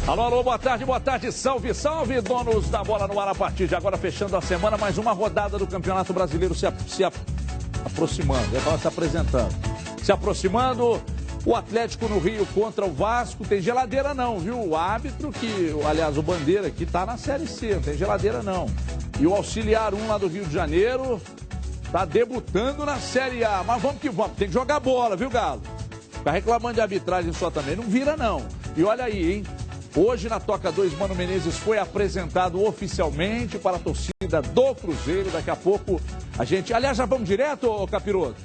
Alô, alô, boa tarde, salve, salve, donos da bola no ar a partir de agora, fechando a semana, mais uma rodada do Campeonato Brasileiro se aproximando, eu falo se apresentando, se aproximando, o Atlético no Rio contra o Vasco, tem geladeira não, viu? O árbitro aliás, o Bandeira que tá na Série C, não tem geladeira não. E o Auxiliar 1 lá do Rio de Janeiro tá debutando na Série A, mas vamos que vamos, tem que jogar bola, viu, Galo? Ficar reclamando de arbitragem só também, não vira não. E olha aí, hein? Hoje na Toca 2, Mano Menezes foi apresentado oficialmente para a torcida do Cruzeiro. Daqui a pouco a gente... Aliás, já vamos direto, ô Capiroto?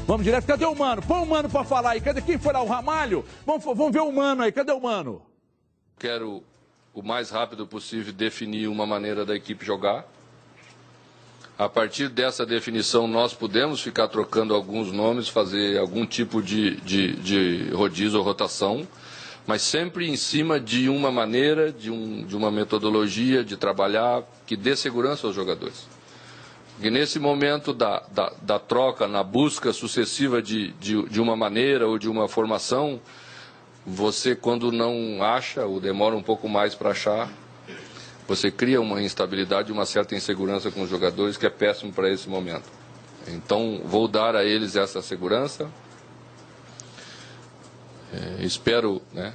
Vamos direto. Cadê o Mano? Põe o Mano para falar aí. Cadê quem foi lá? O Ramalho? Vamos ver o Mano aí. Cadê o Mano? Quero, o mais rápido possível, definir uma maneira da equipe jogar. A partir dessa definição, nós podemos ficar trocando alguns nomes, fazer algum tipo de rodízio ou rotação, mas sempre em cima de uma maneira, de uma metodologia de trabalhar que dê segurança aos jogadores. E nesse momento da troca, na busca sucessiva de uma maneira ou de uma formação, você, quando não acha ou demora um pouco mais para achar, você cria uma instabilidade, uma certa insegurança com os jogadores, que é péssimo para esse momento. Então, vou dar a eles essa segurança. Espero, né,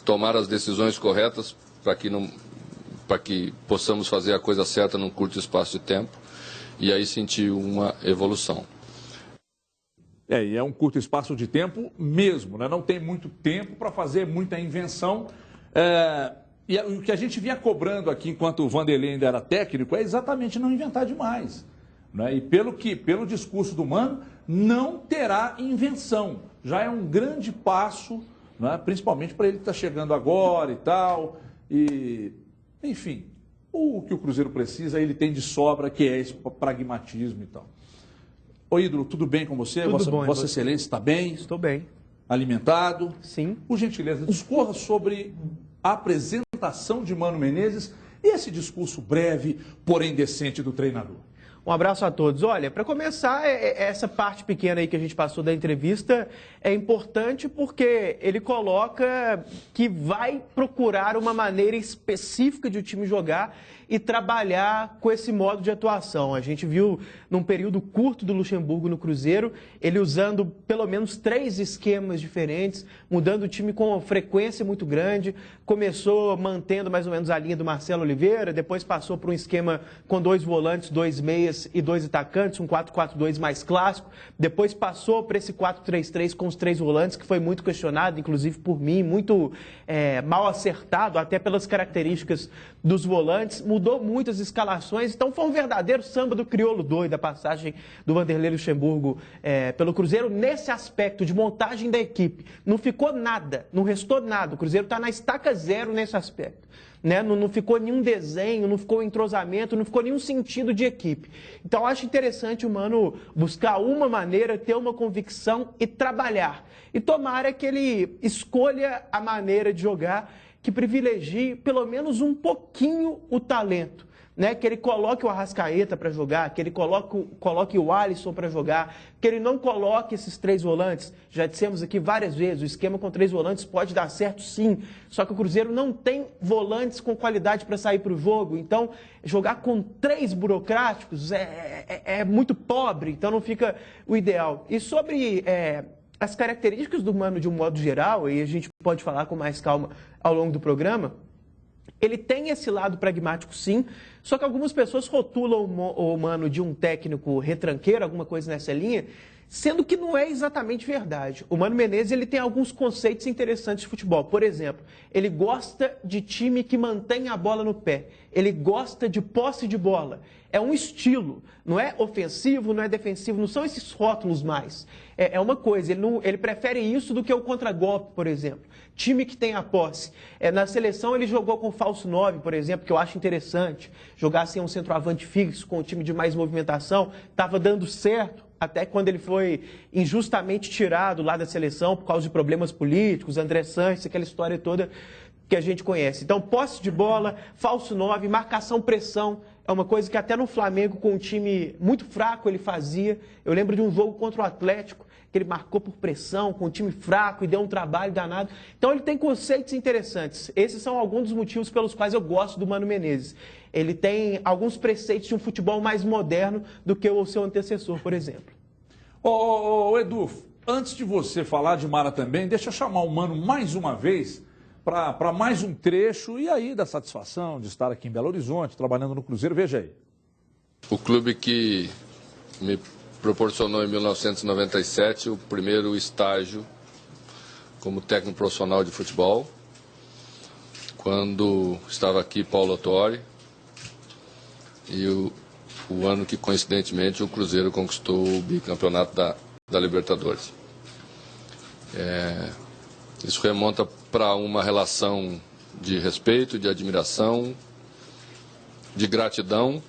tomar as decisões corretas para que possamos fazer a coisa certa num curto espaço de tempo e aí sentir uma evolução. E é um curto espaço de tempo mesmo, né? Não tem muito tempo para fazer muita invenção. E o que a gente vinha cobrando aqui enquanto o Vanderlei ainda era técnico é exatamente não inventar demais, né? E pelo discurso do Mano, não terá invenção. Já é um grande passo, né? Principalmente para ele que está chegando agora e tal. E, enfim, o que o Cruzeiro precisa, ele tem de sobra, que é esse pragmatismo e tal. Ô Ídolo, tudo bem com você? Tudo bom. Vossa Excelência está bem? Estou bem. Alimentado? Sim. Por gentileza, discorra sobre a apresentação de Mano Menezes e esse discurso breve, porém decente do treinador. Um abraço a todos. Olha, para começar, essa parte pequena aí que a gente passou da entrevista é importante porque ele coloca que vai procurar uma maneira específica de o time jogar e trabalhar com esse modo de atuação. A gente viu num período curto do Luxemburgo no Cruzeiro, ele usando pelo menos 3 esquemas diferentes, mudando o time com frequência muito grande. Começou mantendo mais ou menos a linha do Marcelo Oliveira, depois passou para um esquema com 2 volantes, 2 meias e 2 atacantes, um 4-4-2 mais clássico. Depois passou para esse 4-3-3 com os 3 volantes, que foi muito questionado, inclusive por mim, muito mal acertado, até pelas características dos volantes. Mudou muito as escalações, então foi um verdadeiro samba do crioulo doido, a passagem do Vanderlei Luxemburgo pelo Cruzeiro nesse aspecto de montagem da equipe. Não ficou nada, não restou nada, o Cruzeiro está na estaca zero nesse aspecto. Né? Não ficou nenhum desenho, não ficou entrosamento, não ficou nenhum sentido de equipe. Então, eu acho interessante o Mano buscar uma maneira, ter uma convicção e trabalhar. E tomara que ele escolha a maneira de jogar que privilegie pelo menos um pouquinho o talento. Né, que ele coloque o Arrascaeta para jogar, que ele coloque o Alisson para jogar, que ele não coloque esses 3 volantes. Já dissemos aqui várias vezes, o esquema com 3 volantes pode dar certo sim, só que o Cruzeiro não tem volantes com qualidade para sair para o jogo, então jogar com 3 burocráticos é muito pobre, então não fica o ideal. E sobre as características do Mano de um modo geral, e a gente pode falar com mais calma ao longo do programa, ele tem esse lado pragmático, sim, só que algumas pessoas rotulam o Mano de um técnico retranqueiro, alguma coisa nessa linha, sendo que não é exatamente verdade. O Mano Menezes ele tem alguns conceitos interessantes de futebol. Por exemplo, ele gosta de time que mantém a bola no pé. Ele gosta de posse de bola. É um estilo. Não é ofensivo, não é defensivo, não são esses rótulos mais. É uma coisa, ele prefere isso do que o contragolpe, por exemplo. Time que tem a posse. Na seleção ele jogou com falso 9, por exemplo, que eu acho interessante. Jogar sem um centroavante fixo, com um time de mais movimentação, estava dando certo. Até quando ele foi injustamente tirado lá da seleção por causa de problemas políticos, André Sanches, aquela história toda que a gente conhece. Então, posse de bola, falso 9, marcação, pressão, é uma coisa que até no Flamengo, com um time muito fraco, ele fazia. Eu lembro de um jogo contra o Atlético, que que ele marcou por pressão, com um time fraco e deu um trabalho danado. Então ele tem conceitos interessantes. Esses são alguns dos motivos pelos quais eu gosto do Mano Menezes. Ele tem alguns preceitos de um futebol mais moderno do que o seu antecessor, por exemplo. Edu, antes de você falar de Mara também, deixa eu chamar o Mano mais uma vez para mais um trecho e aí da satisfação de estar aqui em Belo Horizonte, trabalhando no Cruzeiro. Veja aí. O clube que me proporcionou em 1997 o primeiro estágio como técnico profissional de futebol, quando estava aqui Paulo Autori, e o ano que, coincidentemente, o Cruzeiro conquistou o bicampeonato da Libertadores. Isso remonta para uma relação de respeito, de admiração, de gratidão,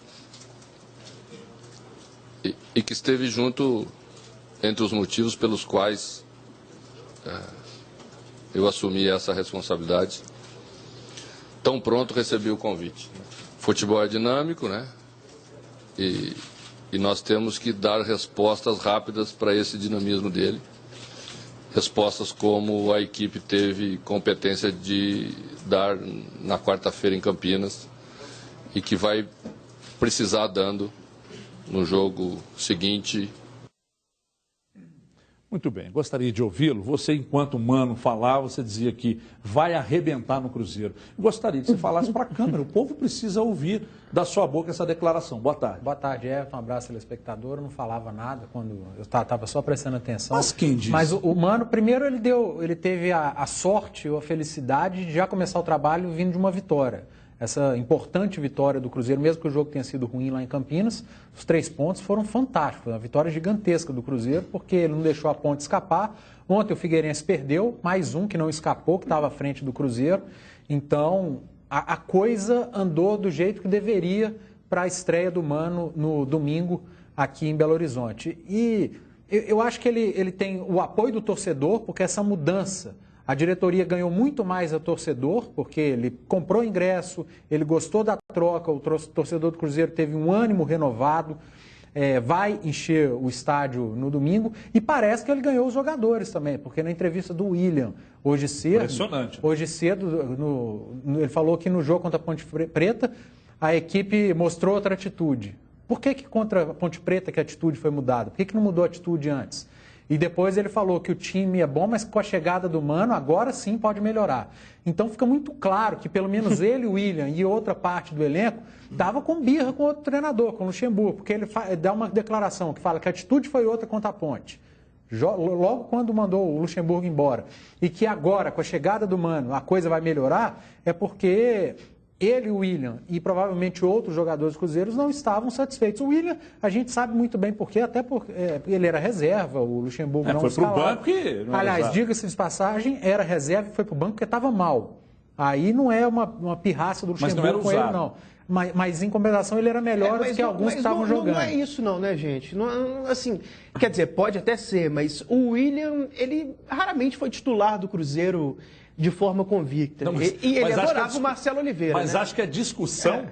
e que esteve junto entre os motivos pelos quais eu assumi essa responsabilidade. Tão pronto recebi o convite. Futebol é dinâmico, né? E nós temos que dar respostas rápidas para esse dinamismo dele. Respostas como a equipe teve competência de dar na quarta-feira em Campinas e que vai precisar dando no jogo seguinte. Muito bem, gostaria de ouvi-lo. Você, enquanto Mano falava, você dizia que vai arrebentar no Cruzeiro. Gostaria que você falasse para a câmera. O povo precisa ouvir da sua boca essa declaração. Boa tarde. Boa tarde, Everton. Um abraço, telespectador. Eu não falava nada quando eu estava só prestando atenção. Mas quem disse? Mas o Mano, primeiro, ele teve a sorte ou a felicidade de já começar o trabalho vindo de uma vitória. Essa importante vitória do Cruzeiro, mesmo que o jogo tenha sido ruim lá em Campinas, os 3 pontos foram fantásticos. Uma vitória gigantesca do Cruzeiro, porque ele não deixou a Ponte escapar. Ontem o Figueirense perdeu, mais um que não escapou, que estava à frente do Cruzeiro. Então, a coisa andou do jeito que deveria para a estreia do Mano no domingo aqui em Belo Horizonte. E eu acho que ele tem o apoio do torcedor, porque essa mudança... A diretoria ganhou muito mais a torcedor, porque ele comprou ingresso, ele gostou da troca, o torcedor do Cruzeiro teve um ânimo renovado, vai encher o estádio no domingo, e parece que ele ganhou os jogadores também, porque na entrevista do William, hoje cedo... Impressionante. Hoje cedo, ele falou que no jogo contra a Ponte Preta, a equipe mostrou outra atitude. Por que contra a Ponte Preta que a atitude foi mudada? Por que não mudou a atitude antes? E depois ele falou que o time é bom, mas com a chegada do Mano, agora sim pode melhorar. Então fica muito claro que pelo menos ele, o William e outra parte do elenco estava com birra com outro treinador, com o Luxemburgo, porque ele dá uma declaração que fala que a atitude foi outra contra a Ponte. Logo quando mandou o Luxemburgo embora. E que agora, com a chegada do Mano, a coisa vai melhorar, é porque... Ele, o William e provavelmente outros jogadores do Cruzeiro não estavam satisfeitos. O William, a gente sabe muito bem por quê, até porque ele era reserva, o Luxemburgo não foi escalava. para o banco e... Aliás, diga-se de passagem, era reserva e foi para o banco porque estava mal. Aí não é uma pirraça do Luxemburgo com ele, não. Mas em compensação ele era melhor do que alguns que estavam jogando. Não é isso não, né, gente? Não, assim, quer dizer, pode até ser, mas o William, ele raramente foi titular do Cruzeiro de forma convicta. Não, e ele adorava o Marcelo Oliveira. Mas né? acho que a discussão,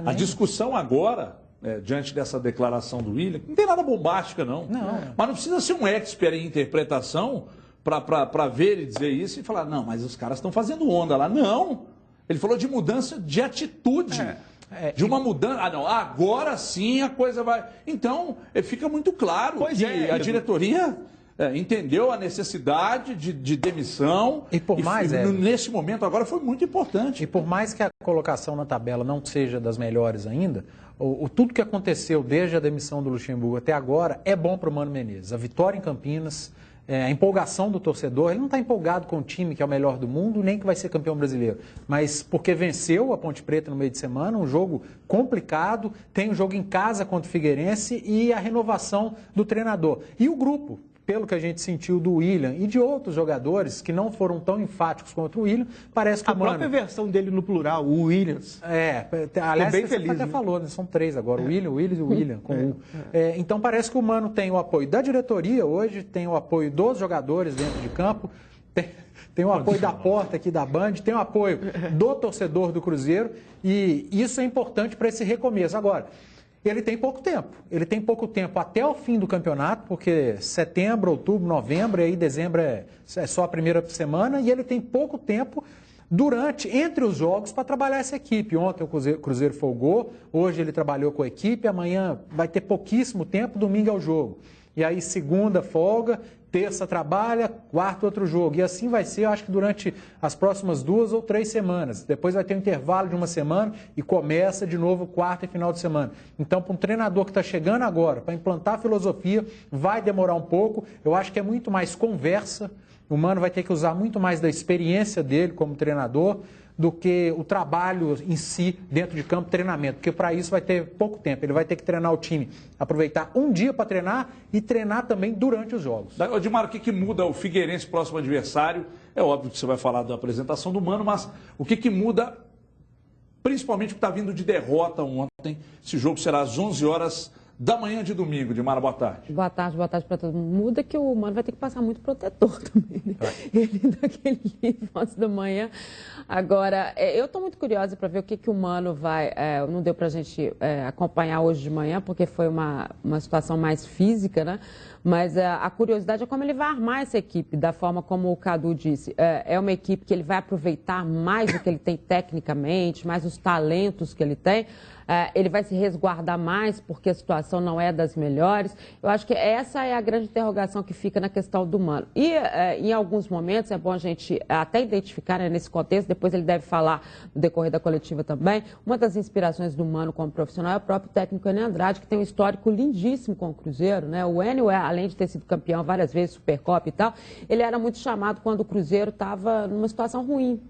a discussão agora, diante dessa declaração do William, não tem nada bombástica, não. Mas não precisa ser um expert em interpretação para ver e dizer isso e falar, não, mas os caras estão fazendo onda lá. Não, ele falou de mudança de atitude. De uma mudança, agora sim a coisa vai... Então, fica muito claro que a diretoria... entendeu a necessidade de demissão e por mais nesse momento agora foi muito importante. E por mais que a colocação na tabela não seja das melhores ainda, tudo que aconteceu desde a demissão do Luxemburgo até agora é bom para o Mano Menezes. A vitória em Campinas, a empolgação do torcedor, ele não está empolgado com o time que é o melhor do mundo, nem que vai ser campeão brasileiro, mas porque venceu a Ponte Preta no meio de semana, um jogo complicado, tem um jogo em casa contra o Figueirense e a renovação do treinador. E o grupo, pelo que a gente sentiu do William e de outros jogadores que não foram tão enfáticos contra o William, parece que a própria versão dele no plural, o Williams. Aliás, bem feliz, até né? falou, né? São 3 agora, o William e o William, com U. Então parece que o Mano tem o apoio da diretoria hoje, tem o apoio dos jogadores dentro de campo, tem o apoio da porta aqui da Band, tem o apoio do torcedor do Cruzeiro, e isso é importante para esse recomeço. Agora, Ele tem pouco tempo. Ele tem pouco tempo até o fim do campeonato, porque setembro, outubro, novembro, e aí dezembro é só a primeira semana, e ele tem pouco tempo entre os jogos para trabalhar essa equipe. Ontem o Cruzeiro folgou, hoje ele trabalhou com a equipe, amanhã vai ter pouquíssimo tempo, domingo é o jogo. E aí segunda folga, terça trabalha, quarta outro jogo. E assim vai ser, eu acho que durante as próximas 2 ou 3 semanas. Depois vai ter um intervalo de uma semana e começa de novo quarta e final de semana. Então, para um treinador que está chegando agora, para implantar a filosofia, vai demorar um pouco. Eu acho que é muito mais conversa. O Mano vai ter que usar muito mais da experiência dele como treinador do que o trabalho em si dentro de campo, treinamento, porque para isso vai ter pouco tempo. Ele vai ter que treinar o time, aproveitar um dia para treinar e treinar também durante os jogos. Odmar, o que muda o Figueirense próximo adversário? É óbvio que você vai falar da apresentação do Mano, mas o que muda, principalmente o que está vindo de derrota ontem? Esse jogo será às 11 horas da manhã de domingo. Dimara, boa tarde. Boa tarde para todo mundo. Muda que o Mano vai ter que passar muito protetor também, né? Ele daquele livro antes da manhã. Agora, eu estou muito curiosa para ver o que o Mano vai... não deu para a gente acompanhar hoje de manhã, porque foi uma situação mais física, né? Mas a curiosidade é como ele vai armar essa equipe, da forma como o Cadu disse. É uma equipe que ele vai aproveitar mais o que ele tem tecnicamente, mais os talentos que ele tem. Ele vai se resguardar mais porque a situação não é das melhores. Eu acho que essa é a grande interrogação que fica na questão do Mano. E em alguns momentos é bom a gente até identificar, né, nesse contexto, depois ele deve falar no decorrer da coletiva também, uma das inspirações do Mano como profissional é o próprio técnico Enio Andrade, que tem um histórico lindíssimo com o Cruzeiro, né? O Enio, além de ter sido campeão várias vezes, Supercopa e tal, ele era muito chamado quando o Cruzeiro estava numa situação ruim.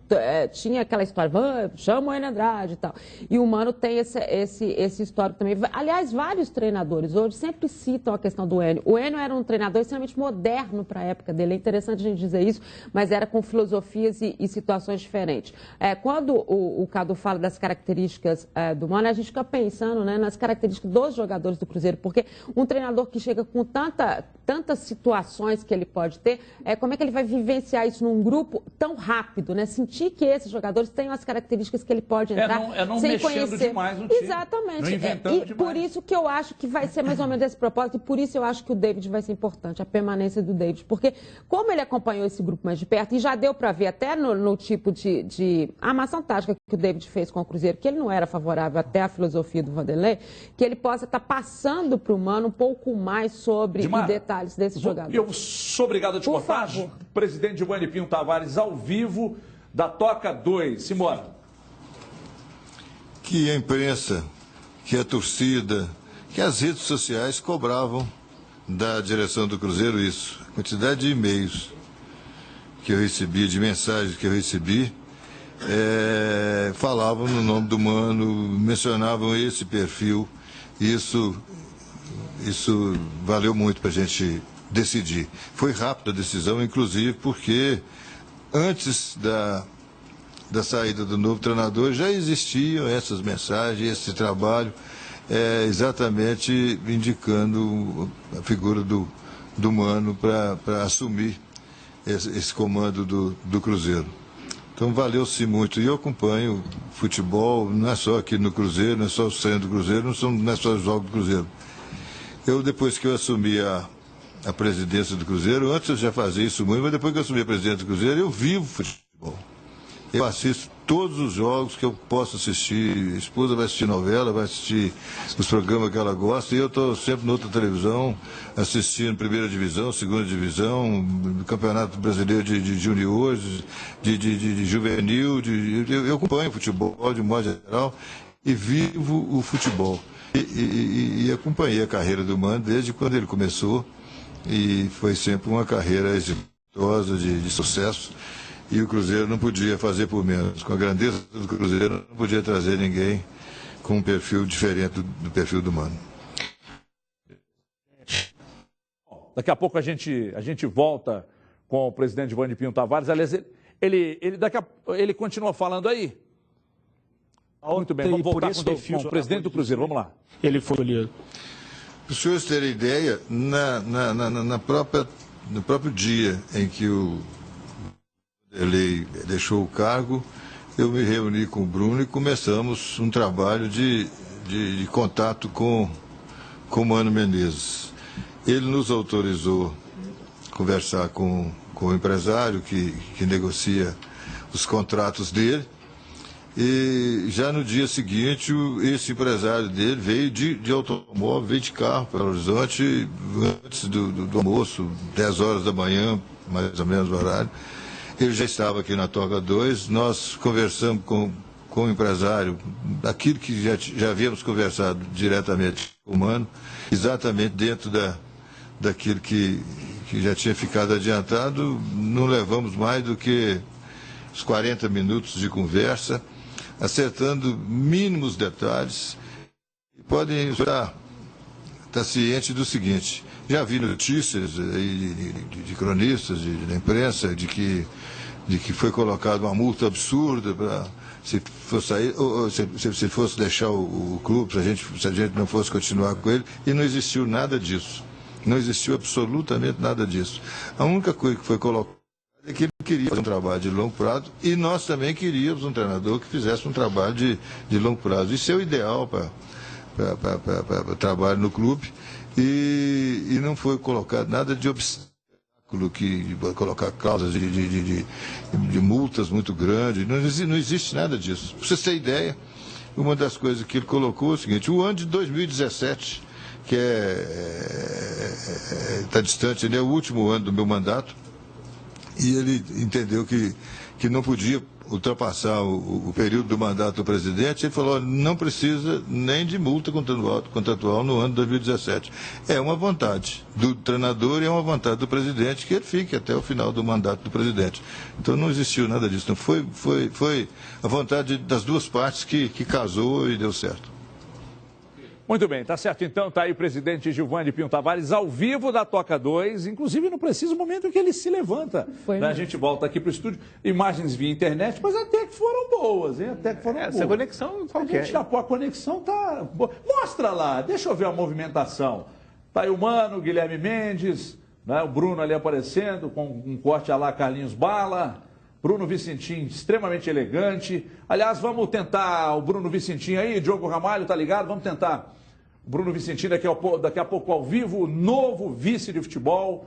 Tinha aquela história, chama o Enio Andrade e tal. E o Mano tem esse histórico também. Aliás, vários treinadores hoje sempre citam a questão do Enio. O Enio era um treinador extremamente moderno para a época dele. É interessante a gente dizer isso, mas era com filosofias e situações diferentes. Quando o Cadu fala das características do Mano, a gente fica pensando, né, nas características dos jogadores do Cruzeiro, porque um treinador que chega com tantas situações que ele pode ter, como é que ele vai vivenciar isso num grupo tão rápido, né? Sentir que esses jogadores têm as características que ele pode entrar não sem mexendo conhecer. Demais no time. Exatamente. Não inventando e demais. por isso que eu acho que vai ser mais ou menos esse propósito, e por isso eu acho que o David vai ser importante, a permanência do David, porque como ele acompanhou esse grupo mais de perto, e já deu para ver até no tipo de armação tática que o David fez com o Cruzeiro, que ele não era favorável até à filosofia do Vanderlei, que ele possa estar passando para o Mano um pouco mais sobre detalhes desse jogador. Eu sou obrigado a te cortar. Presidente Giovanni Pinho Tavares, ao vivo, da Toca 2. Simbora. Que a imprensa, que a torcida, que as redes sociais cobravam da direção do Cruzeiro isso. A quantidade de e-mails que eu recebi, de mensagens que eu recebi, falavam no nome do Mano, mencionavam esse perfil. Isso valeu muito para a gente decidir. Foi rápida a decisão, inclusive porque antes da saída do novo treinador já existiam essas mensagens, esse trabalho, exatamente indicando a figura do Mano para assumir esse comando do Cruzeiro. Então valeu-se muito. E eu acompanho futebol, não é só aqui no Cruzeiro, não é só o centro do Cruzeiro, não é só os jogos do Cruzeiro. Depois que eu assumi a presidência do Cruzeiro, antes eu já fazia isso muito, mas depois que eu assumi a presidência do Cruzeiro, eu vivo futebol. Eu assisto todos os jogos que eu posso assistir. A esposa vai assistir novela, vai assistir os programas que ela gosta, e eu estou sempre na outra televisão, assistindo primeira divisão, segunda divisão, Campeonato Brasileiro de juniores, de juvenil. Eu acompanho o futebol de modo geral e vivo o futebol. E acompanhei a carreira do Mano desde quando ele começou, e foi sempre uma carreira exitosa, de sucesso. E o Cruzeiro não podia fazer por menos. Com a grandeza do Cruzeiro, não podia trazer ninguém com um perfil diferente do perfil do Mano. Daqui a pouco a gente volta com o presidente Giovanni Pinho Tavares. Aliás, ele continua falando aí. Muito bem, vamos voltar com o presidente do Cruzeiro. Vamos lá. Ele foi ali. Para os senhores terem ideia, no próprio dia em que ele deixou o cargo, eu me reuni com o Bruno e começamos um trabalho de de contato com o Mano Menezes. Ele nos autorizou a conversar com o empresário que negocia os contratos dele. E já no dia seguinte, esse empresário dele veio de automóvel, veio de carro para o Horizonte, antes do almoço, 10 horas da manhã, mais ou menos o horário. Ele já estava aqui na Toca 2, nós conversamos com o empresário, aquilo que já havíamos conversado diretamente com o Mano, exatamente dentro daquilo que já tinha ficado adiantado. Não levamos mais do que os 40 minutos de conversa, acertando mínimos detalhes. Podem estar cientes do seguinte: já vi notícias de cronistas, da imprensa, de que foi colocada uma multa absurda para se fosse sair, ou se fosse deixar o clube, se a gente não fosse continuar com ele, e não existiu nada disso. Não existiu absolutamente nada disso. A única coisa que foi colocada é que ele queria fazer um trabalho de longo prazo, e nós também queríamos um treinador que fizesse um trabalho de longo prazo. Isso é o ideal para trabalho no clube, e não foi colocado nada de obstáculo, que colocar cláusulas de multas muito grandes. Não existe nada disso. Para vocês terem ideia, uma das coisas que ele colocou é o seguinte: o ano de 2017, que está distante, ele é o último ano do meu mandato, e ele entendeu que não podia ultrapassar o período do mandato do presidente. Ele falou: não precisa nem de multa contratual no ano de 2017. É uma vontade do treinador e é uma vontade do presidente que ele fique até o final do mandato do presidente. Então não existiu nada disso. Não foi a vontade das duas partes que casou e deu certo. Muito bem, tá certo então, tá aí o presidente Gilvânio Pinho Tavares ao vivo da Toca 2, inclusive no preciso momento em que ele se levanta. A gente volta aqui para o estúdio, imagens via internet, mas até que foram boas, hein? Até que foram boas. Essa conexão qualquer. A conexão tá boa. Mostra lá, deixa eu ver a movimentação. Tá aí o Mano, o Guilherme Mendes, né? O Bruno ali aparecendo com um corte a lá Carlinhos Bala. Bruno Vicentim, extremamente elegante. Aliás, vamos tentar o Bruno Vicentim aí, Diogo Ramalho, tá ligado? Vamos tentar. Bruno Vicentim daqui a pouco ao vivo, novo vice de futebol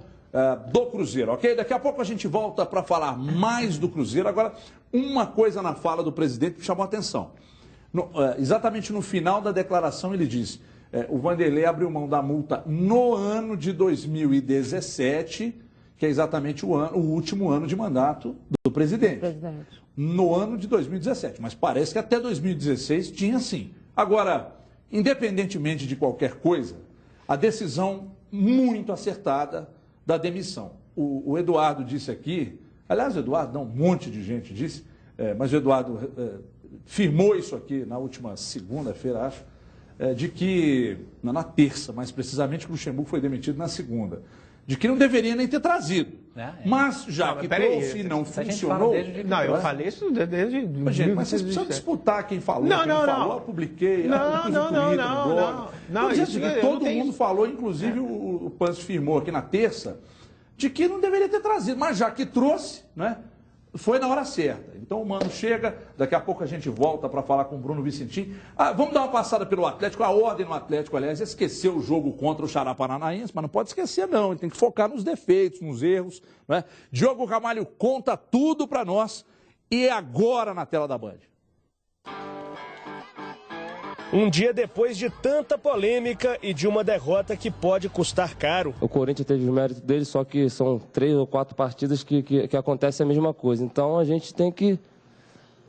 do Cruzeiro, ok? Daqui a pouco a gente volta para falar mais do Cruzeiro. Agora, uma coisa na fala do presidente me chamou a atenção. Exatamente no final da declaração ele diz: o Vanderlei abriu mão da multa no ano de 2017, que é exatamente o último ano de mandato do presidente. No ano de 2017, mas parece que até 2016 tinha sim. Agora, independentemente de qualquer coisa, a decisão muito acertada da demissão. O Eduardo disse aqui, aliás, o Eduardo, não, um monte de gente disse, mas o Eduardo firmou isso aqui na última segunda-feira, acho, de que, na terça, mais precisamente, que o Luxemburgo foi demitido na segunda, de que não deveria nem ter trazido. Mas já que trouxe e não funcionou... Não, eu falei isso desde... Gente, mas vocês precisam disputar quem falou, quem não falou, eu publiquei, todo mundo falou, inclusive o Pancho firmou aqui na terça, de que não deveria ter trazido, mas já que trouxe, né, foi na hora certa. Então o Mano chega, daqui a pouco a gente volta para falar com o Bruno Vicentim. Vamos dar uma passada pelo Atlético, a ordem no Atlético, aliás, esqueceu o jogo contra o Xará Paranaense, mas não pode esquecer não, ele tem que focar nos defeitos, nos erros, né? Diogo Ramalho conta tudo para nós e é agora na tela da Band. Um dia depois de tanta polêmica e de uma derrota que pode custar caro. O Corinthians teve os méritos dele, só que são 3 ou 4 partidas que acontece a mesma coisa. Então a gente tem que...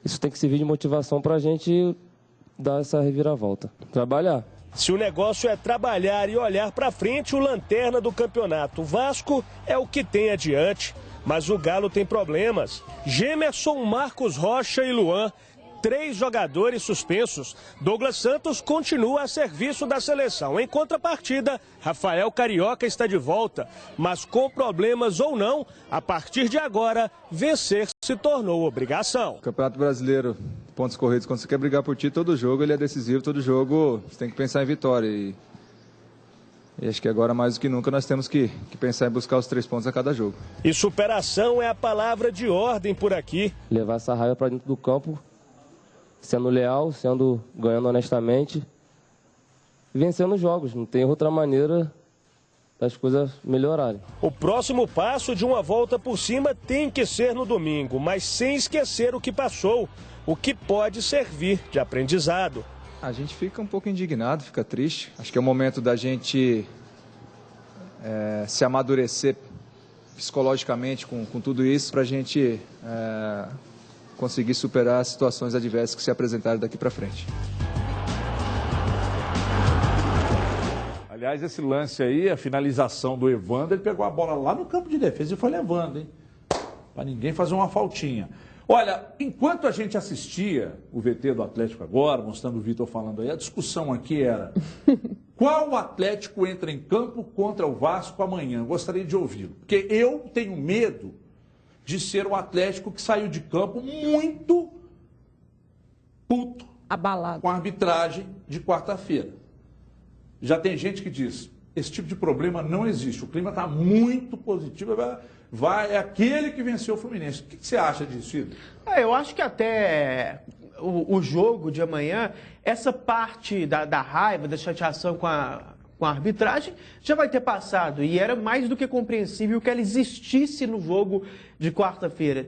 Isso tem que servir de motivação para a gente dar essa reviravolta. Trabalhar. Se o negócio é trabalhar e olhar para frente, o lanterna do campeonato, o Vasco, é o que tem adiante. Mas o Galo tem problemas. Gemerson, Marcos Rocha e Luan, 3 jogadores suspensos. Douglas Santos continua a serviço da seleção. Em contrapartida, Rafael Carioca está de volta. Mas com problemas ou não, a partir de agora, vencer se tornou obrigação. Campeonato Brasileiro, pontos corridos, quando você quer brigar por ti, todo jogo ele é decisivo, todo jogo você tem que pensar em vitória. E acho que agora mais do que nunca nós temos que pensar em buscar os 3 pontos a cada jogo. E superação é a palavra de ordem por aqui. Levar essa raiva para dentro do campo, sendo leal, ganhando honestamente vencendo jogos. Não tem outra maneira das coisas melhorarem. O próximo passo de uma volta por cima tem que ser no domingo, mas sem esquecer o que passou, o que pode servir de aprendizado. A gente fica um pouco indignado, fica triste. Acho que é o momento da gente se amadurecer psicologicamente com tudo isso, para a gente conseguir superar as situações adversas que se apresentarem daqui para frente. Aliás, esse lance aí, a finalização do Evandro, ele pegou a bola lá no campo de defesa e foi levando, hein? Para ninguém fazer uma faltinha. Olha, enquanto a gente assistia o VT do Atlético agora, mostrando o Vitor falando aí, a discussão aqui era qual Atlético entra em campo contra o Vasco amanhã? Gostaria de ouvi-lo. Porque eu tenho medo de ser o Atlético que saiu de campo muito puto, abalado, com a arbitragem de quarta-feira. Já tem gente que diz, esse tipo de problema não existe, o clima está muito positivo, é aquele que venceu o Fluminense. O que você acha disso, Ido? Eu acho que até o jogo de amanhã, essa parte da raiva, da chateação com a arbitragem, já vai ter passado. E era mais do que compreensível que ela existisse no jogo de quarta-feira.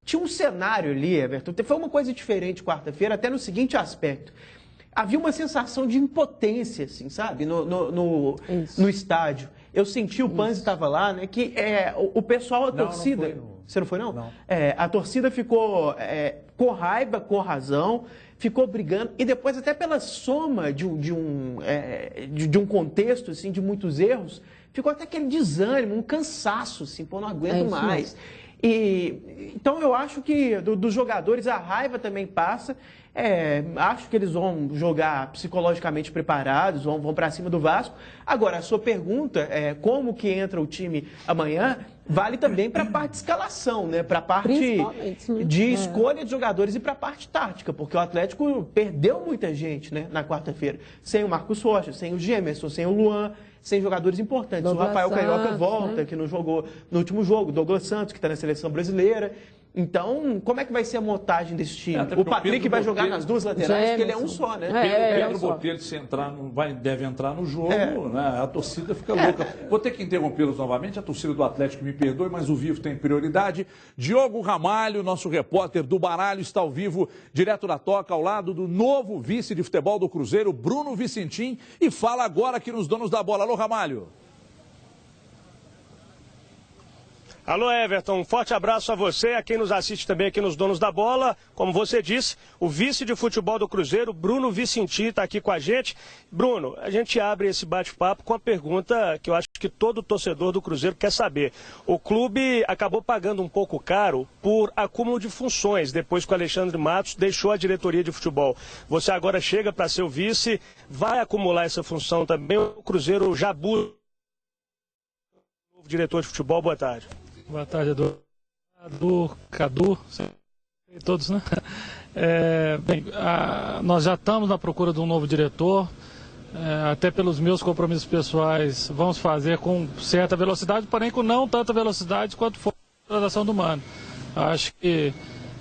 Tinha um cenário ali, Everton, foi uma coisa diferente quarta-feira, até no seguinte aspecto. Havia uma sensação de impotência, assim, sabe, no estádio. Eu senti, o Panzi estava lá, né, que o pessoal, a torcida... Não foi, Você não foi, não? Não. A torcida ficou com raiva, com razão, ficou brigando, e depois até pela soma de um contexto, assim, de muitos erros, ficou até aquele desânimo, um cansaço, assim, pô, não aguento mais. Então eu acho que dos jogadores a raiva também passa. Acho que eles vão jogar psicologicamente preparados, vão para cima do Vasco. Agora, a sua pergunta, como que entra o time amanhã, vale também para a parte de escalação, né? Para a parte de escolha de jogadores e para a parte tática, porque o Atlético perdeu muita gente, né, na quarta-feira. Sem o Marcos Rocha, sem o Gemerson, sem o Luan, sem jogadores importantes. Douglas o Rafael Carioca Santos, volta, né? Que não jogou no último jogo. Douglas Santos, que está na seleção brasileira. Então, como é que vai ser a montagem desse time? O Patrick vai jogar nas duas laterais, porque ele é um só, né? Pedro Botelho, se entrar, deve entrar no jogo, né? A torcida fica louca. Vou ter que interrompê-los novamente, a torcida do Atlético me perdoe, mas o vivo tem prioridade. Diogo Ramalho, nosso repórter do Baralho, está ao vivo, direto da Toca, ao lado do novo vice de futebol do Cruzeiro, Bruno Vicentim, e fala agora aqui nos Donos da Bola. Alô, Ramalho. Alô, Everton, um forte abraço a você, a quem nos assiste também aqui nos Donos da Bola. Como você disse, o vice de futebol do Cruzeiro, Bruno Vicentim, está aqui com a gente. Bruno, a gente abre esse bate-papo com a pergunta que eu acho que todo torcedor do Cruzeiro quer saber. O clube acabou pagando um pouco caro por acúmulo de funções, depois que o Alexandre Matos deixou a diretoria de futebol. Você agora chega para ser o vice, vai acumular essa função também. O Cruzeiro já busca o novo diretor de futebol. Boa tarde. Boa tarde, Cadu, todos, né? Nós já estamos na procura de um novo diretor, até pelos meus compromissos pessoais, vamos fazer com certa velocidade, porém com não tanta velocidade quanto for a contratação do Mano. Acho que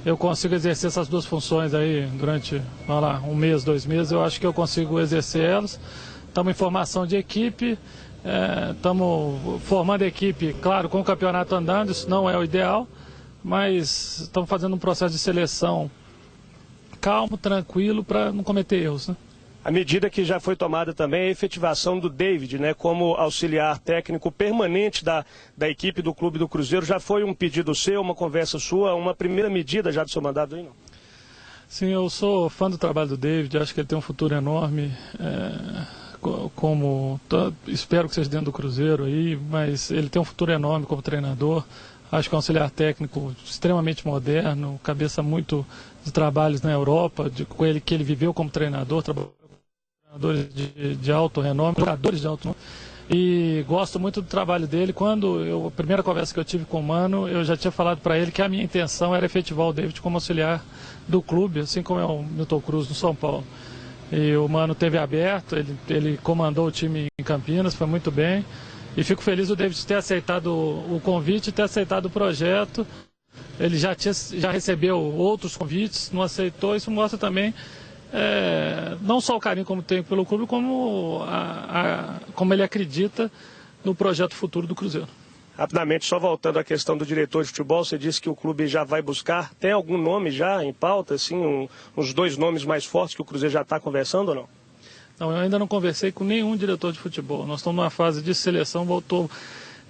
eu consigo exercer essas duas funções aí durante, vamos lá, 1 mês, 2 meses, eu acho que eu consigo exercer elas. Estamos em formação de equipe. Estamos formando a equipe, claro, com o campeonato andando, isso não é o ideal, mas estamos fazendo um processo de seleção calmo, tranquilo, para não cometer erros, né? A medida que já foi tomada também é a efetivação do David, né, como auxiliar técnico permanente da equipe do Clube do Cruzeiro. Já foi um pedido seu, uma conversa sua, uma primeira medida já do seu mandado aí, não? Sim, eu sou fã do trabalho do David, acho que ele tem um futuro enorme. Espero que seja dentro do Cruzeiro aí, mas ele tem um futuro enorme como treinador. Acho que é um auxiliar técnico extremamente moderno, cabeça muito de trabalhos na Europa, com ele que ele viveu como treinador, trabalhou com treinadores de alto renome, jogadores de alto renome, e gosto muito do trabalho dele. A primeira conversa que eu tive com o Mano, eu já tinha falado para ele que a minha intenção era efetivar o David como auxiliar do clube, assim como é o Milton Cruz no São Paulo. E o Mano teve aberto, ele comandou o time em Campinas, foi muito bem. E fico feliz do David ter aceitado o convite, ter aceitado o projeto. Ele já recebeu outros convites, não aceitou. Isso mostra também não só o carinho como tem pelo clube, como ele acredita no projeto futuro do Cruzeiro. Rapidamente, só voltando à questão do diretor de futebol, você disse que o clube já vai buscar. Tem algum nome já em pauta, assim, uns 2 nomes mais fortes que o Cruzeiro já está conversando ou não? Não, eu ainda não conversei com nenhum diretor de futebol. Nós estamos numa fase de seleção,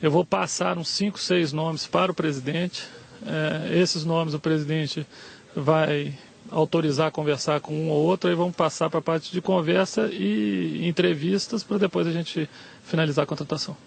eu vou passar uns 5, 6 nomes para o presidente. Esses nomes o presidente vai autorizar a conversar com um ou outro, aí vamos passar para a parte de conversa e entrevistas para depois a gente finalizar a contratação.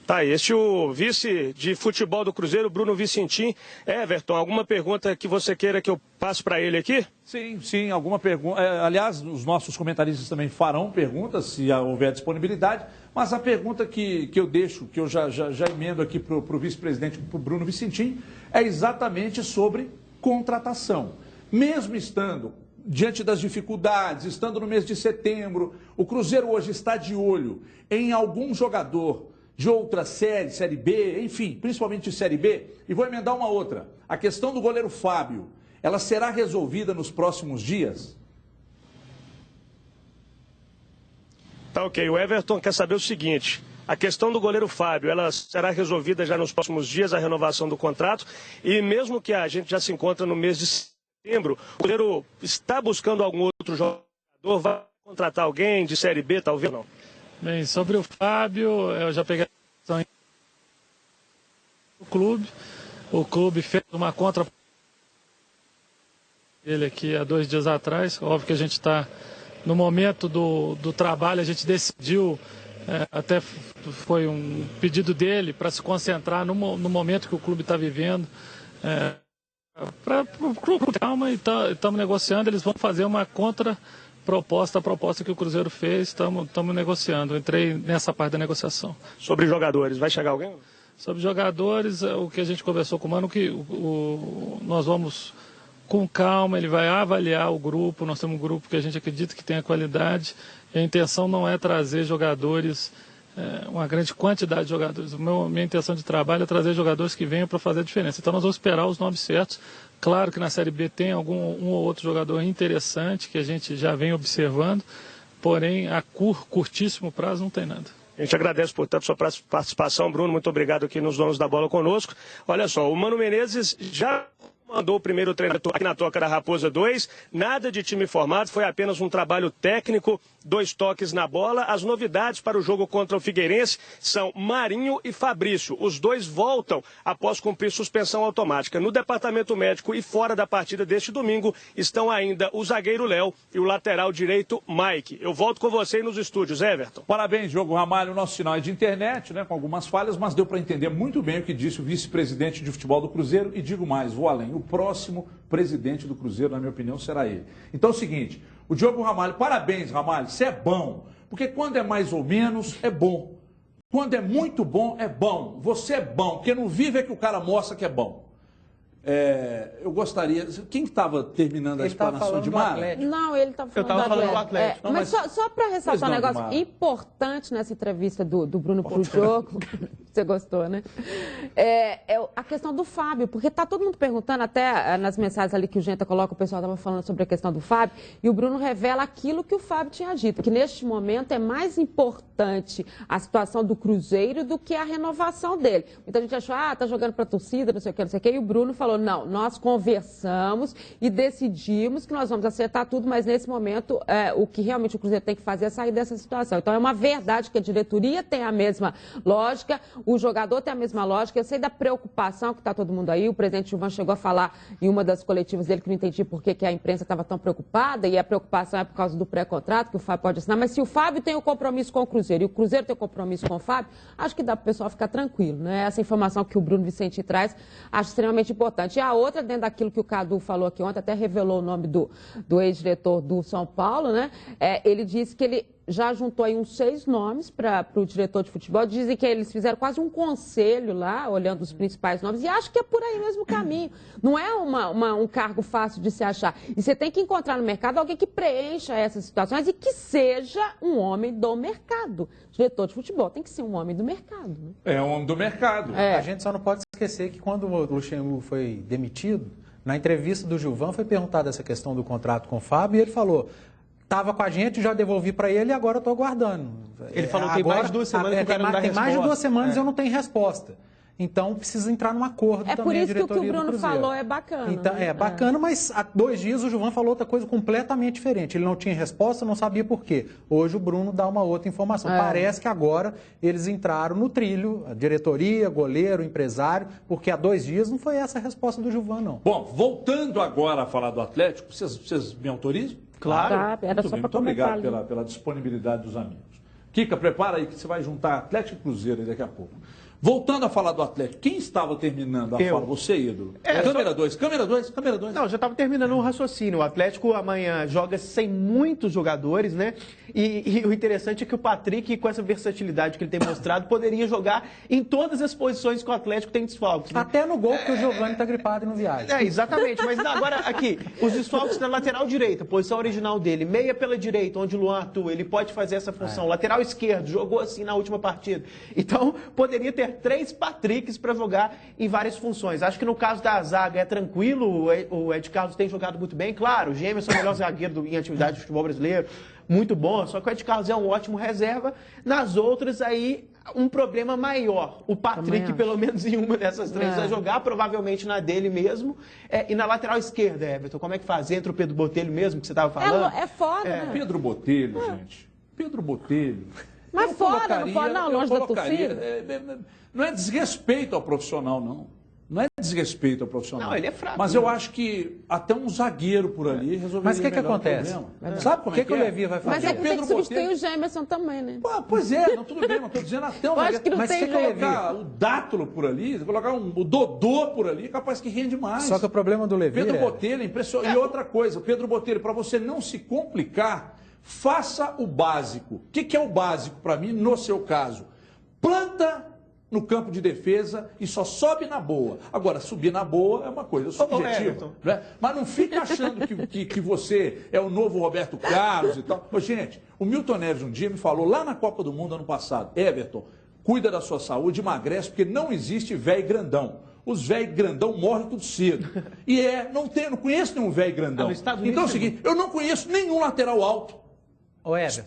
Tá, este o vice de futebol do Cruzeiro, Bruno Vicentim. Everton, alguma pergunta que você queira que eu passe para ele aqui? Sim, alguma pergunta. Aliás, os nossos comentaristas também farão perguntas, se houver disponibilidade, mas a pergunta que eu deixo, que eu já emendo aqui para o vice-presidente, para o Bruno Vicentim, é exatamente sobre contratação. Mesmo estando diante das dificuldades, estando no mês de setembro, o Cruzeiro hoje está de olho em algum jogador de outra série, Série B, enfim, principalmente de Série B. E vou emendar uma outra. A questão do goleiro Fábio, ela será resolvida nos próximos dias? Tá ok. O Everton quer saber o seguinte. A questão do goleiro Fábio, ela será resolvida já nos próximos dias, a renovação do contrato. E mesmo que a gente já se encontra no mês de setembro, o Cruzeiro está buscando algum outro jogador? Vai contratar alguém de Série B, talvez não? Bem, sobre o Fábio, eu já peguei a questão do clube. O clube fez uma contra ele aqui há 2 dias atrás. Óbvio que a gente está no momento do trabalho, a gente decidiu, até foi um pedido dele para se concentrar no momento que o clube está vivendo. Para o clube, calma, e estamos negociando, eles vão fazer uma a proposta que o Cruzeiro fez, estamos negociando. Eu entrei nessa parte da negociação. Sobre jogadores, vai chegar alguém? Sobre jogadores, o que a gente conversou com o Mano, que nós vamos com calma, ele vai avaliar o grupo, nós temos um grupo que a gente acredita que tem a qualidade, e a intenção não é trazer jogadores, uma grande quantidade de jogadores. Minha intenção de trabalho é trazer jogadores que venham para fazer a diferença. Então nós vamos esperar os nomes certos. Claro que na Série B tem um ou outro jogador interessante que a gente já vem observando, porém a curtíssimo prazo não tem nada. A gente agradece, portanto, sua participação, Bruno. Muito obrigado aqui nos Donos da Bola conosco. Olha só, o Mano Menezes já mandou o primeiro treino aqui na Toca da Raposa 2, nada de time formado, foi apenas um trabalho técnico, 2 toques na bola. As novidades para o jogo contra o Figueirense são Marinho e Fabrício. Os 2 voltam após cumprir suspensão automática. No departamento médico e fora da partida deste domingo estão ainda o zagueiro Léo e o lateral direito Mike. Eu volto com você nos estúdios, Everton. Parabéns, Diogo Ramalho. O nosso sinal é de internet, né, com algumas falhas, mas deu para entender muito bem o que disse o vice-presidente de futebol do Cruzeiro. E digo mais, vou além. O próximo presidente do Cruzeiro, na minha opinião, será ele. Então é o seguinte, o Diogo Ramalho, parabéns, Ramalho, você é bom. Porque quando é mais ou menos, é bom. Quando é muito bom, é bom. Você é bom. Porque no vivo é que o cara mostra que é bom. Eu gostaria... Quem estava terminando a explanação de Mara? Não, ele estava falando do Atlético. Não, mas só para ressaltar um negócio importante nessa entrevista do Bruno para o jogo, você gostou, né? A questão do Fábio, porque está todo mundo perguntando, até nas mensagens ali que o Genta coloca, o pessoal estava falando sobre a questão do Fábio, e o Bruno revela aquilo que o Fábio tinha dito, que neste momento é mais importante a situação do Cruzeiro do que a renovação dele. Muita gente achou, tá jogando para a torcida, não sei o que, e o Bruno falou, não, nós conversamos e decidimos que nós vamos acertar tudo, mas nesse momento o que realmente o Cruzeiro tem que fazer é sair dessa situação. Então é uma verdade que a diretoria tem a mesma lógica, o jogador tem a mesma lógica. Eu sei da preocupação que está todo mundo aí, o presidente Gilvan chegou a falar em uma das coletivas dele que não entendi por que a imprensa estava tão preocupada, e a preocupação é por causa do pré-contrato que o Fábio pode assinar, mas se o Fábio tem o compromisso com o Cruzeiro e o Cruzeiro tem o compromisso com o Fábio, acho que dá para o pessoal ficar tranquilo, né? Essa informação que o Bruno Vicentim traz, acho extremamente importante. E a outra, dentro daquilo que o Cadu falou aqui ontem, até revelou o nome do ex-diretor do São Paulo, né? Ele disse que ele já juntou aí uns 6 nomes para o diretor de futebol. Dizem que eles fizeram quase um conselho lá, olhando os principais nomes, e acho que é por aí mesmo o caminho. Não é um cargo fácil de se achar. E você tem que encontrar no mercado alguém que preencha essas situações e que seja um homem do mercado. O diretor de futebol tem que ser um homem do mercado. Né? É um homem do mercado. A gente só não pode esquecer que quando o Luxemburgo foi demitido, na entrevista do Gilvan foi perguntada essa questão do contrato com o Fábio, e ele falou: estava com a gente, já devolvi para ele e agora eu estou aguardando. Ele falou que tem mais de 2 semanas que o cara não dá resposta. Tem mais de 2 semanas e eu não tenho resposta. Então, precisa entrar num acordo também, por isso a diretoria que o Bruno do Cruzeiro. falou é bacana. Então, é bacana, mas há 2 dias o Gilvan falou outra coisa completamente diferente. Ele não tinha resposta, não sabia por quê. Hoje o Bruno dá uma outra informação. Parece que agora eles entraram no trilho, a diretoria, goleiro, empresário, porque há 2 dias não foi essa a resposta do Gilvan, não. Bom, voltando agora a falar do Atlético, vocês me autorizam? Claro. Era só para Muito obrigado pela disponibilidade dos amigos. Kika, prepara aí que você vai juntar Atlético e Cruzeiro aí daqui a pouco. Voltando a falar do Atlético, quem estava terminando a fala? Você, ídolo? Câmera 2. Não, já estava terminando um raciocínio. O Atlético amanhã joga sem muitos jogadores, né? E o interessante é que o Patrick, com essa versatilidade que ele tem mostrado, poderia jogar em todas as posições que o Atlético tem desfalques. Né? Até no gol, porque o Giovani está gripado e não viaja. Exatamente. Mas agora, aqui, os desfalques na lateral direita, posição original dele, meia pela direita, onde o Luan atua, ele pode fazer essa função. Lateral esquerdo, jogou assim na última partida. Então, poderia ter 3 Patricks para jogar em várias funções. Acho que no caso da zaga é tranquilo, o Ed Carlos tem jogado muito bem. Claro, o Gemerson é o melhor zagueiro em atividade do futebol brasileiro, muito bom, só que o Ed Carlos é um ótimo reserva. Nas outras, aí, um problema maior. O Patrick, pelo menos em uma dessas 3, vai jogar, provavelmente na dele mesmo. E na lateral esquerda, Everton, como é que faz? Entra o Pedro Botelho mesmo, que você estava falando? É foda, né? Pedro Botelho, gente. Pedro Botelho. Mas fora, não pode, não, longe da torcida. Não é desrespeito ao profissional, não. Não é desrespeito ao profissional. Não, ele é fraco. Mas eu acho que até um zagueiro por ali resolveria. Mas o que acontece? Sabe como é que o Levi vai fazer? Mas é que tem que substituir o Gemerson também, né? Pois é, não, tudo bem, não estou dizendo até um zagueiro. Mas se colocar o Dátulo por ali, se colocar o Dodô por ali, capaz que rende mais. Só que o problema do Levi Pedro Botelho é impressionante. E outra coisa, Pedro Botelho, para você não se complicar, faça o básico. O que é o básico para mim, no seu caso? Planta no campo de defesa e só sobe na boa. Agora, subir na boa é uma coisa subjetiva. Né? Mas não fica achando que você é o novo Roberto Carlos e tal. Ô, gente, o Milton Neves um dia me falou lá na Copa do Mundo ano passado, Everton, cuida da sua saúde, emagrece, porque não existe velho grandão. Os velhos grandão morrem tudo cedo. E não conheço nenhum velho grandão. Então é o seguinte, eu não conheço nenhum lateral alto.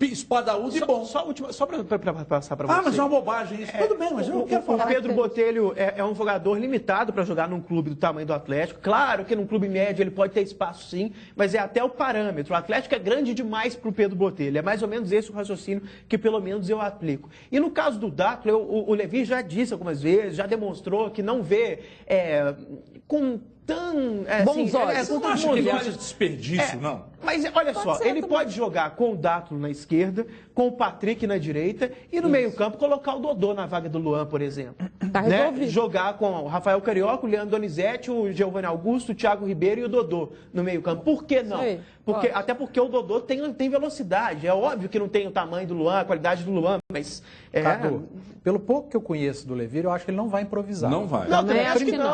Espadaúdo e bom. Só para passar para você. Mas é uma bobagem isso. Tudo bem, mas eu não quero falar. O Pedro Botelho é um jogador limitado para jogar num clube do tamanho do Atlético. Claro que num clube médio ele pode ter espaço sim, mas é até o parâmetro. O Atlético é grande demais para o Pedro Botelho. É mais ou menos esse o raciocínio que pelo menos eu aplico. E no caso do Dátulo, o Levi já disse algumas vezes, já demonstrou que não vê com bons olhos. Não acho que ele acha desperdício, não. Mas olha só, ele pode jogar com o Dátulo na esquerda, com o Patrick na direita e no meio-campo colocar o Dodô na vaga do Luan, por exemplo. Tá resolvido. Jogar com o Rafael Carioca, o Leandro Donizete, o Giovanni Augusto, o Thiago Ribeiro e o Dodô no meio-campo. Por que não? Até porque o Dodô tem velocidade. É óbvio que não tem o tamanho do Luan, a qualidade do Luan, mas... Cadu, pelo pouco que eu conheço do Levi, eu acho que ele não vai improvisar. Não vai.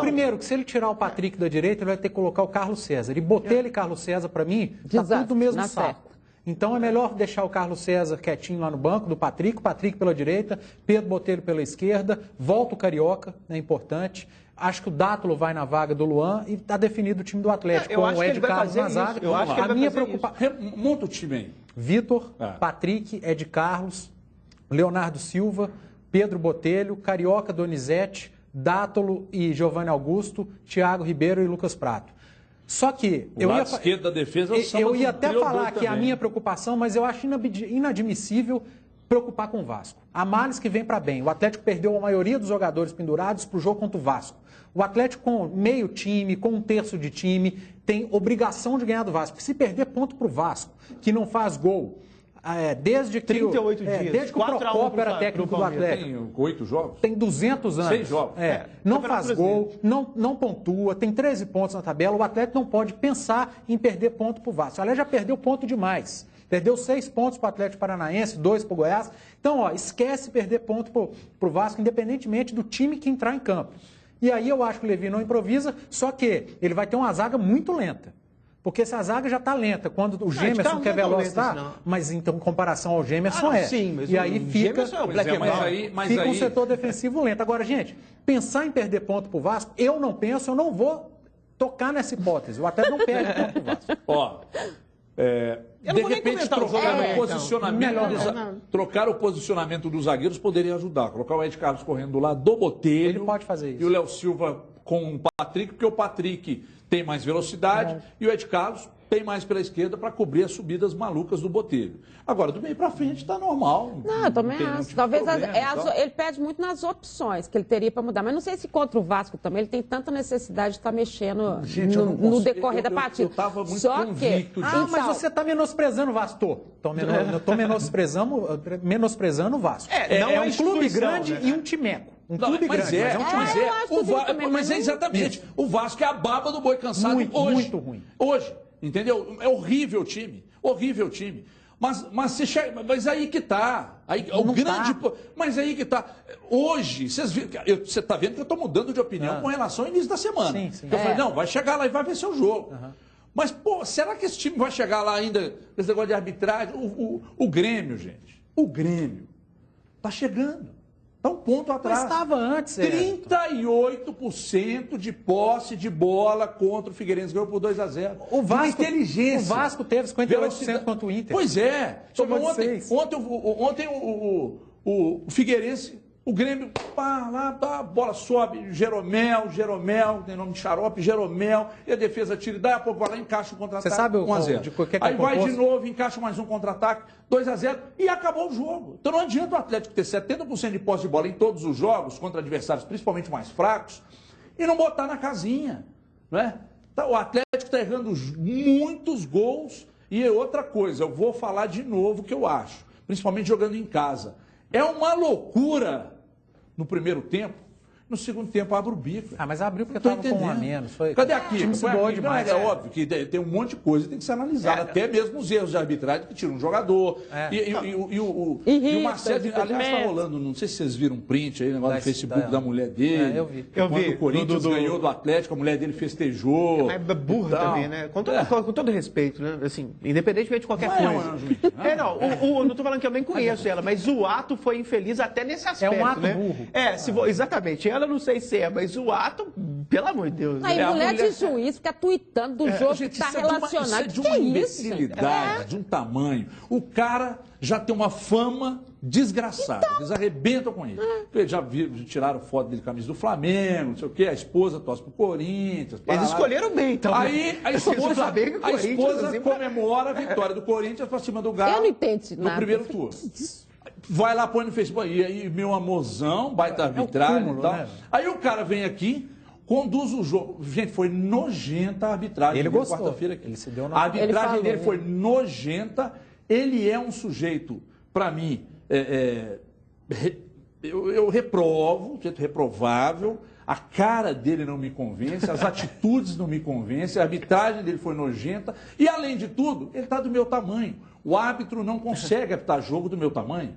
Primeiro, que se ele tirar o Patrick da direita, ele vai ter que colocar o Carlos César. E Botelho e Carlos César, para mim, tá tudo do mesmo saco. Então é melhor deixar o Carlos César quietinho lá no banco do Patrick, o Patrick pela direita, Pedro Botelho pela esquerda, volta o Carioca, é importante. Acho que o Dátulo vai na vaga do Luan e está definido o time do Atlético, com o Ed Carlos na zaga. Eu acho que a minha preocupação... Monta o time aí. Vitor, Patrick, Ed Carlos, Leonardo Silva, Pedro Botelho, Carioca, Donizete, Dátulo e Giovanni Augusto, Thiago Ribeiro e Lucas Prato. Só que o lado esquerdo da defesa, eu ia até falar que é a minha preocupação, mas eu acho inadmissível preocupar com o Vasco. Há males que vem para bem. O Atlético perdeu a maioria dos jogadores pendurados para o jogo contra o Vasco. O Atlético com meio time, com 1/3 de time, tem obrigação de ganhar do Vasco. Se perder ponto para o Vasco, que não faz gol, desde que 38 dias. Desde que o Procópio era técnico do Atlético. Tem 8 jogos? Tem 200 anos. 6 jogos. Não faz gol, não pontua, tem 13 pontos na tabela. O Atlético não pode pensar em perder ponto para o Vasco. Aliás, já perdeu ponto demais. Perdeu 6 pontos para o Atlético Paranaense, 2 para o Goiás. Então, esquece perder ponto para o Vasco, independentemente do time que entrar em campo. E aí eu acho que o Levi não improvisa, só que ele vai ter uma zaga muito lenta. Porque essa zaga já está lenta. Quando o Gemerson, que é veloz, está, mas então, em comparação ao Gemerson, Sim, mas e aí fica, fica um setor defensivo lento. Agora, gente, pensar em perder ponto para o Vasco, eu não vou tocar nessa hipótese. O Atlético não perde ponto para o Vasco. De repente, trocar o posicionamento dos zagueiros poderia ajudar. Colocar o Ed Carlos correndo do lado do Botelho. Ele pode fazer isso. E o Léo Silva com o Patrick, porque o Patrick tem mais velocidade e o Ed Carlos tem mais pela esquerda para cobrir as subidas malucas do Botelho. Agora, do meio para frente está normal. Não, eu também acho. Talvez ele pede muito nas opções que ele teria para mudar. Mas não sei se contra o Vasco também ele tem tanta necessidade de estar mexendo no decorrer da partida. Eu estava muito convicto disso. Mas você está menosprezando o Vasco. Estou menosprezando o Vasco. É um clube grande, né? E um timeco. Mas é exatamente. O Vasco é a baba do boi cansado hoje. Muito ruim. Hoje. Entendeu? É horrível o time. Horrível o time. Mas aí que tá. Mas aí que tá. Hoje, você está vendo que eu estou mudando de opinião com relação ao início da semana. Sim. Eu falei, não, vai chegar lá e vai vencer o jogo. Mas, pô, será que esse time vai chegar lá ainda, esse negócio de arbitragem? O Grêmio, gente. O Grêmio está chegando. Está um ponto atrás. Mas estava antes, 38% de posse de bola contra o Figueirense. Ganhou por 2-0. O Vasco, inteligência. O Vasco teve 58% contra o Inter. Pois é. Ontem o Figueirense, o Grêmio, a bola sobe, Jeromel, tem nome de xarope, Jeromel, e a defesa tira, daí a pouco vai lá, encaixa o contra-ataque. Você sabe 1-0. Aí vai de novo, encaixa mais um contra-ataque, 2-0, e acabou o jogo. Então não adianta o Atlético ter 70% de posse de bola em todos os jogos, contra adversários principalmente mais fracos, e não botar na casinha. Não é? O Atlético está errando muitos gols, e outra coisa, eu vou falar de novo o que eu acho, principalmente jogando em casa. É uma loucura no primeiro tempo. No segundo tempo abre o bico. Mas abriu porque estava com um a menos. Cadê aqui? Demais, é óbvio que tem um monte de coisa que tem que ser analisada. Até mesmo os erros de arbitragem que tiram um jogador. E o Marcelo, aliás, está rolando, não sei se vocês viram um print aí, negócio no Facebook da mulher dele. Eu vi. Quando o Corinthians ganhou do Atlético, a mulher dele festejou. É burra também, né? Com todo respeito, né? Assim, independentemente de qualquer coisa. Não estou falando que eu nem conheço ela, mas o ato foi infeliz até nesse aspecto. É um ato né? burro. Exatamente. Ela não sei se é, mas o ato, pelo amor de Deus. Aí mulher de juiz fica tuitando do jogo que está relacionado. Isso é de uma imbecilidade, de um tamanho. O cara já tem uma fama desgraçada. Eles arrebentam com isso. Já tiraram foto dele, camisa do Flamengo, não sei o quê. A esposa torce pro Corinthians. Eles escolheram bem, então. Aí a esposa comemora a vitória do Corinthians pra cima do Galo. Eu não entendi nada. No primeiro turno. Vai lá, põe no Facebook. E aí, meu amorzão, baita arbitragem e tal. Né? Aí o cara vem aqui, conduz o jogo. Gente, foi nojenta a arbitragem. Ele gostou. Quarta-feira aqui. Ele se deu na... A arbitragem dele foi nojenta. Ele é um sujeito, para mim, eu reprovo, um jeito reprovável. A cara dele não me convence, as atitudes não me convencem, a arbitragem dele foi nojenta. E, além de tudo, ele está do meu tamanho. O árbitro não consegue apitar jogo do meu tamanho.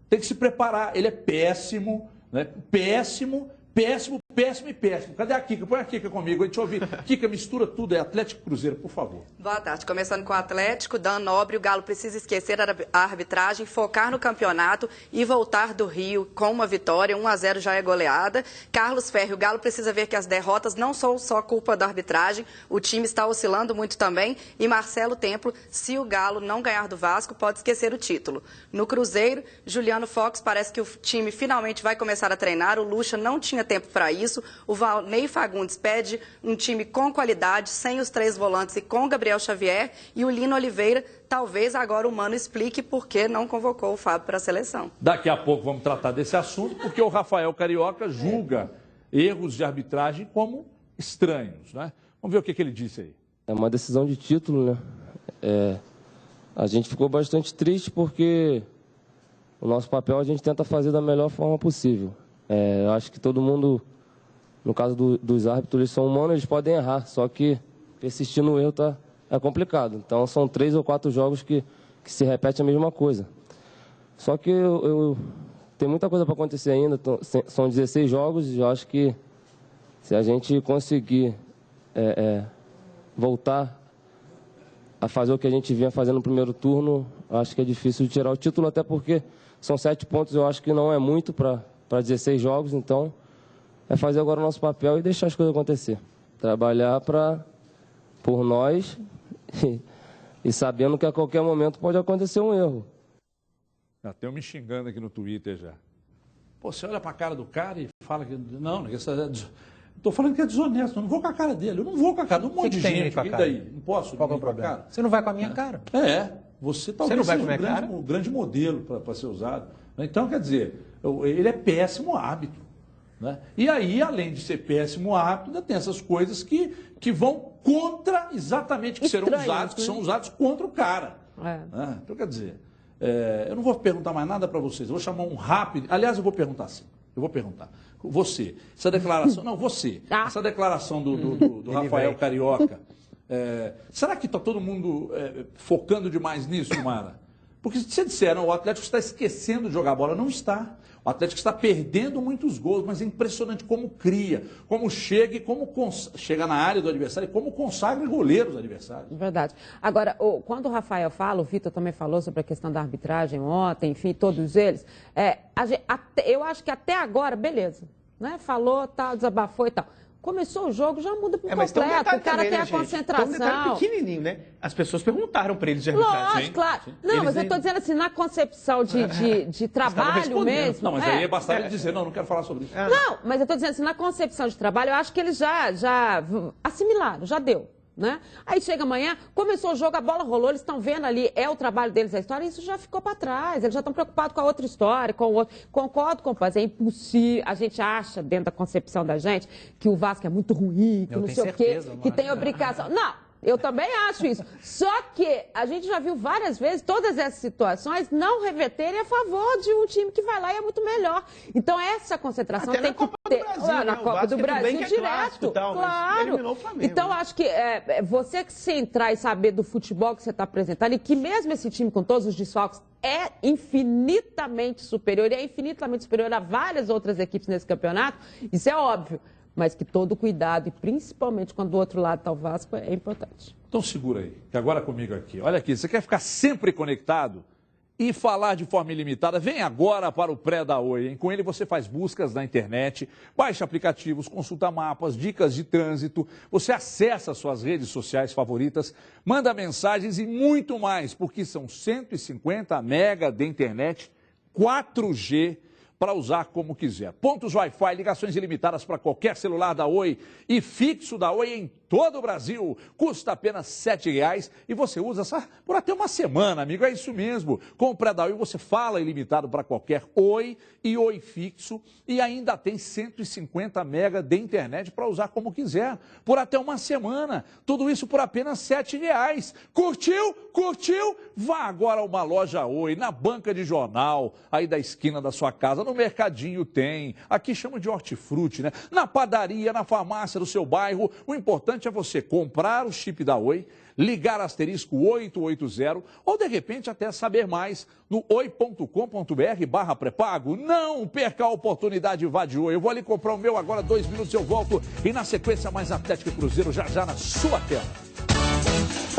Tem que se preparar. Ele é péssimo, né? Péssimo. Cadê a Kika? Põe a Kika comigo, deixa eu ouvir. Kika, mistura tudo, é Atlético Cruzeiro, por favor. Boa tarde. Começando com o Atlético, Dan Nobre, o Galo precisa esquecer a arbitragem, focar no campeonato e voltar do Rio com uma vitória. 1-0 já é goleada. Carlos Ferri, o Galo precisa ver que as derrotas não são só culpa da arbitragem, o time está oscilando muito também. E Marcelo Templo, se o Galo não ganhar do Vasco, pode esquecer o título. No Cruzeiro, Juliano Fox, parece que o time finalmente vai começar a treinar. O Lucha não tinha tempo para isso. O Valnei Fagundes pede um time com qualidade, sem os 3 volantes e com Gabriel Xavier. E o Lino Oliveira, talvez agora o Mano explique por que não convocou o Fábio para a seleção. Daqui a pouco vamos tratar desse assunto, porque o Rafael Carioca julga erros de arbitragem como estranhos, né? Vamos ver o que ele disse aí. É uma decisão de título, né? A gente ficou bastante triste porque o nosso papel a gente tenta fazer da melhor forma possível. Eu acho que todo mundo, no caso dos árbitros, eles são humanos, eles podem errar, só que persistir no erro é complicado. Então são 3 ou 4 jogos que se repete a mesma coisa. Só que tem muita coisa para acontecer ainda, são 16 jogos e eu acho que se a gente conseguir voltar a fazer o que a gente vinha fazendo no primeiro turno, acho que é difícil de tirar o título, até porque são 7 pontos, eu acho que não é muito para 16 jogos, então é fazer agora o nosso papel e deixar as coisas acontecer. Trabalhar por nós e sabendo que a qualquer momento pode acontecer um erro. Tem me xingando aqui no Twitter já. Pô, você olha pra cara do cara e fala que... Não, estou falando que é desonesto, eu não vou com a cara dele, eu não vou com a cara de um monte de gente. E daí? Não posso? Qual é o problema? Cara? Você não vai com a minha cara. Você talvez seja um grande modelo para ser usado. Então, quer dizer, ele é péssimo hábito. Né? E aí, além de ser péssimo hábito, ainda tem essas coisas que vão contra exatamente, que serão usados, que são usados contra o cara. Né? Então, quer dizer, eu não vou perguntar mais nada para vocês, eu vou chamar um rápido. Aliás, eu vou perguntar assim. Eu vou perguntar. Você, essa declaração. Não, você. Essa declaração do Rafael Carioca. Será que está todo mundo focando demais nisso, Mara? Porque se você disser, não, o Atlético está esquecendo de jogar bola, não está. O Atlético está perdendo muitos gols, mas é impressionante como cria, como chega e como chega na área do adversário e como consagra goleiros adversários. Verdade. Agora, quando o Rafael fala, o Vitor também falou sobre a questão da arbitragem ontem, enfim, todos eles, eu acho que até agora, beleza, né? Falou, tal, desabafou e tal. Começou o jogo, já muda por completo. O cara também, tem a concentração. Tem um detalhe pequenininho, né? As pessoas perguntaram para eles de arbitragem. Lógico, claro. Não, mas eu estou dizendo assim, na concepção de trabalho mesmo. Não, mas aí é bastante ele dizer, não quero falar sobre isso. Não, mas eu estou dizendo assim, na concepção de trabalho, eu acho que eles já assimilaram, já deu. Né? Aí chega amanhã, começou o jogo, a bola rolou, eles estão vendo ali, é o trabalho deles a história, isso já ficou para trás, eles já estão preocupados com a outra história, com o outro. Concordo com o Paz, é impossível, a gente acha dentro da concepção da gente que o Vasco é muito ruim, que não sei o quê, que tem obrigação. Não. Eu também acho isso. Só que a gente já viu várias vezes todas essas situações não reverterem a favor de um time que vai lá e é muito melhor. Então, essa concentração até tem que ter. Na Copa do Brasil, direto. Claro. Então, acho que você que se entrar e saber do futebol que você está apresentando, e que mesmo esse time com todos os desfalques é infinitamente superior, e é infinitamente superior a várias outras equipes nesse campeonato, isso é óbvio. Mas que todo cuidado, e principalmente quando do outro lado está o Vasco, é importante. Então segura aí, que agora comigo aqui. Olha aqui, você quer ficar sempre conectado e falar de forma ilimitada? Vem agora para o Pré da Oi, hein? Com ele você faz buscas na internet, baixa aplicativos, consulta mapas, dicas de trânsito, você acessa suas redes sociais favoritas, manda mensagens e muito mais, porque são 150 mega de internet, 4G, para usar como quiser. Pontos Wi-Fi, ligações ilimitadas para qualquer celular da Oi e fixo da Oi em todo o Brasil. Custa apenas R$ 7,00 e você usa por até uma semana, amigo. É isso mesmo. Com o Pré da Oi você fala ilimitado para qualquer Oi e Oi fixo e ainda tem 150 mega de internet para usar como quiser. Por até uma semana. Tudo isso por apenas R$ 7,00. Curtiu? Curtiu? Vá agora a uma loja Oi, na banca de jornal, aí da esquina da sua casa. No mercadinho tem, aqui chama de hortifruti, né? Na padaria, na farmácia do seu bairro, o importante é você comprar o chip da Oi, ligar asterisco 880 ou de repente até saber mais no oi.com.br/pré-pago. Não perca a oportunidade, vá de Oi. Eu vou ali comprar o meu agora, 2 minutos eu volto e na sequência mais Atlético e Cruzeiro já na sua tela.